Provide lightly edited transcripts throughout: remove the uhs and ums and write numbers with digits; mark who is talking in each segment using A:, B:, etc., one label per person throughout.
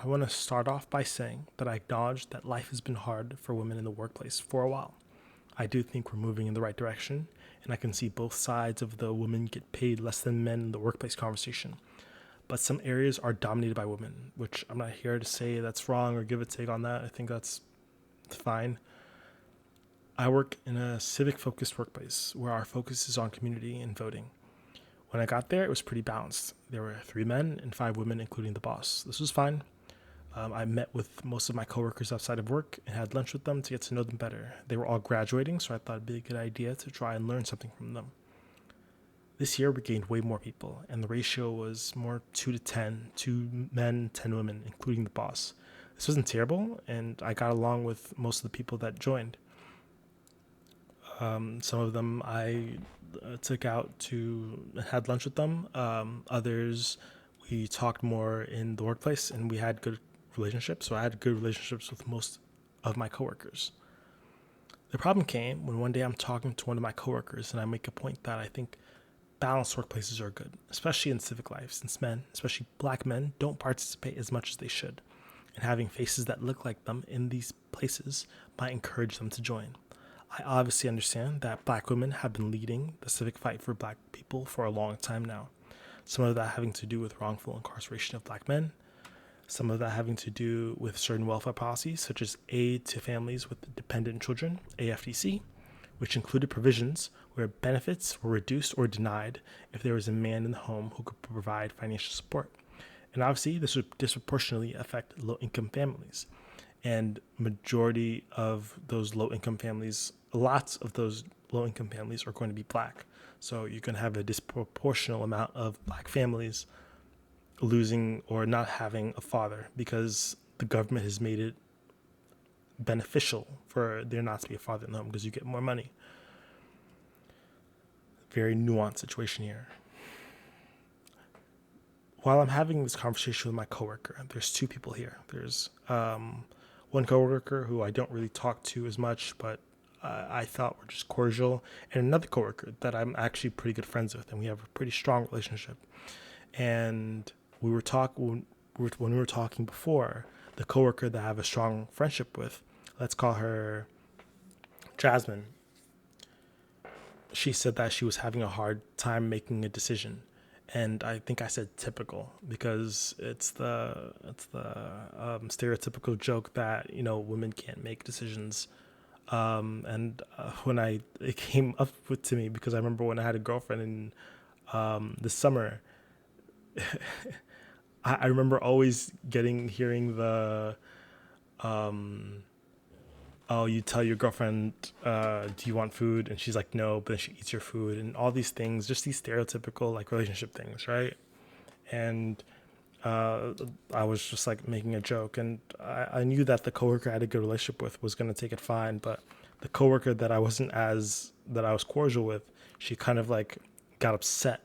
A: I want to start off by saying that I acknowledge that life has been hard for women in the workplace for a while. I do think we're moving in the right direction, and I can see both sides of the women get paid less than men in the workplace conversation. But some areas are dominated by women, which I'm not here to say that's wrong or give a take on that. I think that's fine. I work in a civic focused workplace where our focus is on community and voting. When I got there, it was pretty balanced. There were 3 men and 5 women, including the boss. This was fine. I met with most of my coworkers outside of work and had lunch with them to get to know them better. They were all graduating, so I thought it'd be a good idea to try and learn something from them. This year, we gained way more people, and the ratio was more 2 to 10, 2 men, 10 women, including the boss. This wasn't terrible, and I got along with most of the people that joined. Some of them I took out to had lunch with them. Others we talked more in the workplace, and we had good relationships. So I had good relationships with most of my coworkers. The problem came when one day I'm talking to one of my coworkers, and I make a point that I think balanced workplaces are good, especially in civic life, since men, especially black men, don't participate as much as they should. And having faces that look like them in these places might encourage them to join. I obviously understand that black women have been leading the civic fight for black people for a long time now. Some of that having to do with wrongful incarceration of black men, some of that having to do with certain welfare policies, such as aid to families with dependent children, AFDC, which included provisions where benefits were reduced or denied if there was a man in the home who could provide financial support. And obviously, this would disproportionately affect low-income families. And majority of those low-income families, lots of those low-income families are going to be black. So you're going to have a disproportional amount of black families losing or not having a father because the government has made it beneficial for there not to be a father in the home because you get more money. Very nuanced situation here. While I'm having this conversation with my coworker, there's 2 people here. There's one coworker who I don't really talk to as much, but I thought were just cordial, and another coworker that I'm actually pretty good friends with, and we have a pretty strong relationship. And we were when we were talking before, the coworker that I have a strong friendship with, let's call her Jasmine. She said that she was having a hard time making a decision, and I think I said typical because it's the stereotypical joke that women can't make decisions. And when it came up to me because I remember when I had a girlfriend in the summer, I remember always hearing the oh, you tell your girlfriend, do you want food? And she's like, no, but then she eats your food and all these things, just these stereotypical like relationship things, right? And I was just like making a joke, and I knew that the coworker I had a good relationship with was going to take it fine, but the coworker that I was cordial with, she kind of like got upset.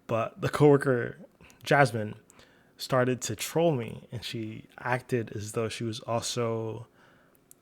A: But the coworker, Jasmine, started to troll me, and she acted as though she was also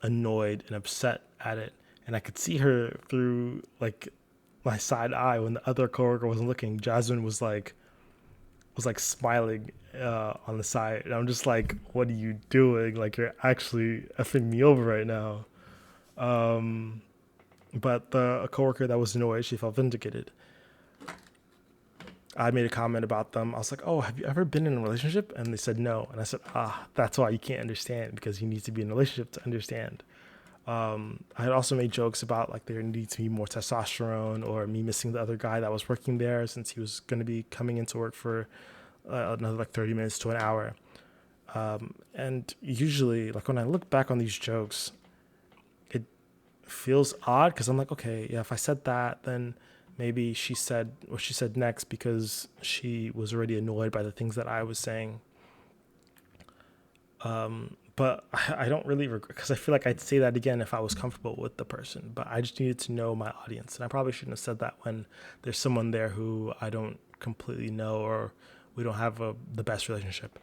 A: annoyed and upset at it, and I could see her through like my side eye when the other coworker wasn't looking. Jasmine was like smiling on the side, and I'm just like, what are you doing? Like, you're actually effing me over right now. But a coworker that was annoyed, she felt vindicated. I made a comment about them. I was like, oh, have you ever been in a relationship? And they said no. And I said, that's why you can't understand, because you need to be in a relationship to understand. I had also made jokes about like there needs to be more testosterone, or me missing the other guy that was working there since he was going to be coming into work for another like 30 minutes to an hour. And usually, like when I look back on these jokes, it feels odd because I'm like, okay, yeah, if I said that, then maybe she said what she said next because she was already annoyed by the things that I was saying. But I don't really regret, because I feel like I'd say that again if I was comfortable with the person. But I just needed to know my audience, and I probably shouldn't have said that when there's someone there who I don't completely know, or we don't have the best relationship.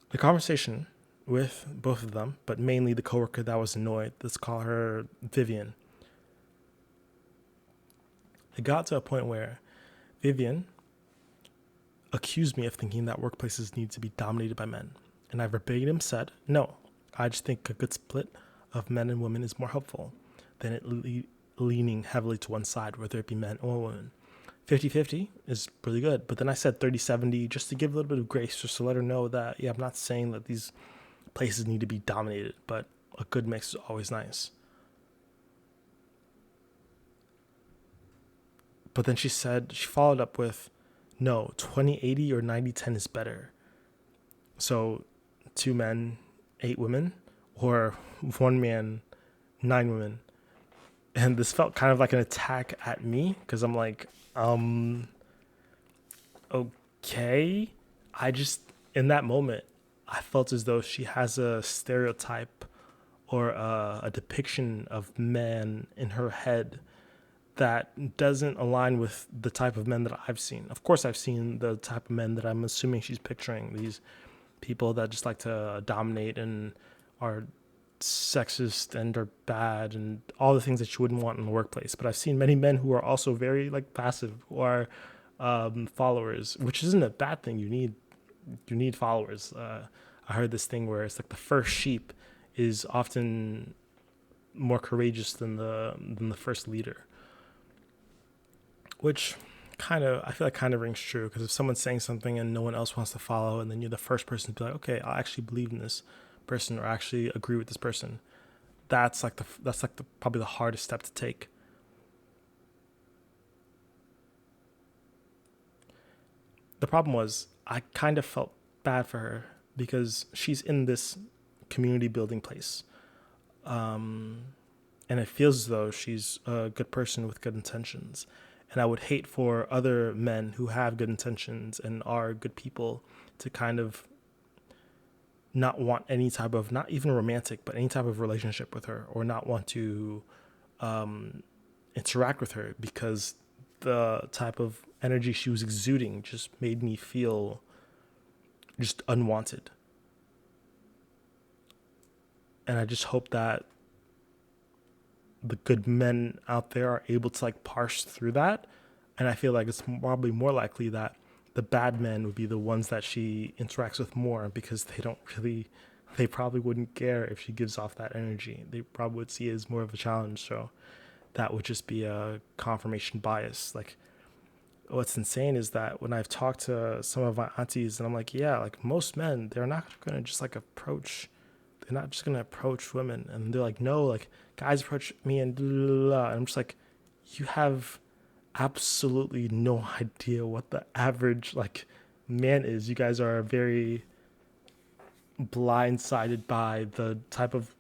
A: The conversation with both of them, but mainly the coworker that was annoyed, let's call her Vivian. It got to a point where Vivian accused me of thinking that workplaces need to be dominated by men. And I verbatim said, no, I just think a good split of men and women is more helpful than leaning heavily to one side, whether it be men or women. 50-50 is really good. But then I said 30-70 just to give a little bit of grace, just to let her know that, yeah, I'm not saying that these places need to be dominated, but a good mix is always nice. But then she followed up with, no, 20-80 or 90-10 is better. So 2 men, 8 women, or 1 man, 9 women. And this felt kind of like an attack at me because I'm like, okay. I just, in that moment, I felt as though she has a stereotype or a depiction of men in her head that doesn't align with the type of men that I've seen. Of course, I've seen the type of men that I'm assuming she's picturing, these people that just like to dominate and are sexist and are bad and all the things that you wouldn't want in the workplace. But I've seen many men who are also very like passive, who are followers, which isn't a bad thing. You need followers. I heard this thing where it's like the first sheep is often more courageous than the first leader, which I feel like kind of rings true, because if someone's saying something and no one else wants to follow, and then you're the first person to be like, okay, I actually believe in this person or actually agree with this person, that's like the probably the hardest step to take. The problem was I kind of felt bad for her because she's in this community building place. And it feels as though she's a good person with good intentions. And I would hate for other men who have good intentions and are good people to kind of not want any type of, not even romantic, but any type of relationship with her, or not want to interact with her because the type of energy she was exuding just made me feel just unwanted. And I just hope that the good men out there are able to like parse through that. And I feel like it's probably more likely that the bad men would be the ones that she interacts with more, because they probably wouldn't care if she gives off that energy. They probably would see it as more of a challenge. So that would just be a confirmation bias. Like, what's insane is that when I've talked to some of my aunties and I'm like, yeah, like most men, they're not going to just like they're not just going to approach women. And they're like, no, like guys approach me and blah, blah, blah. And I'm just like, you have absolutely no idea what the average like man is. You guys are very blindsided by the type of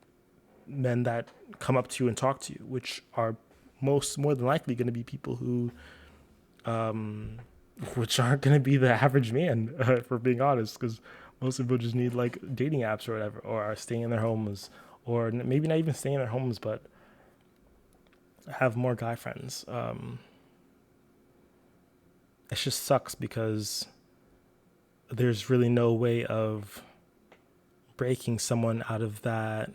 A: men that come up to you and talk to you, which are more than likely going to be people who which aren't going to be the average man, for being honest, because most people just need like dating apps or whatever, or are staying in their homes, or maybe not even staying in their homes, but have more guy friends. It just sucks because there's really no way of breaking someone out of that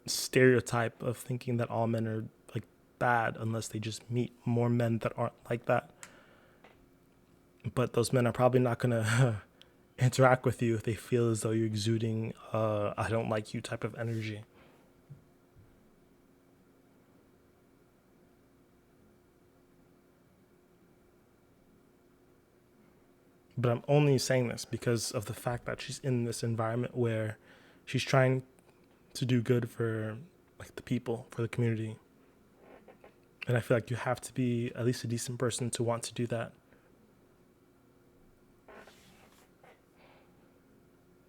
A: stereotype of thinking that all men are like bad unless they just meet more men that aren't like that. But those men are probably not going to interact with you if they feel as though you're exuding I don't like you type of energy. But I'm only saying this because of the fact that she's in this environment where she's trying to do good for like the people, for the community. And I feel like you have to be at least a decent person to want to do that.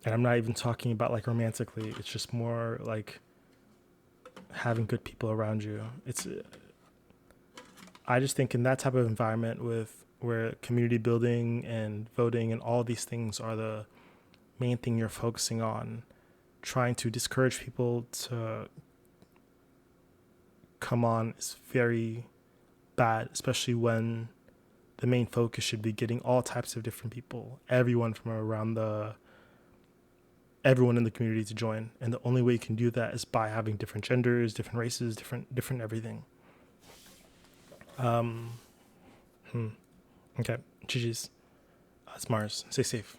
A: And I'm not even talking about like romantically. It's just more like having good people around you. I just think in that type of environment with where community building and voting and all these things are the main thing you're focusing on, trying to discourage people to come on is very bad, especially when the main focus should be getting all types of different people, everyone from around everyone in the community to join. And the only way you can do that is by having different genders, different races, different everything. Okay. GG's. It's Mars. Stay safe.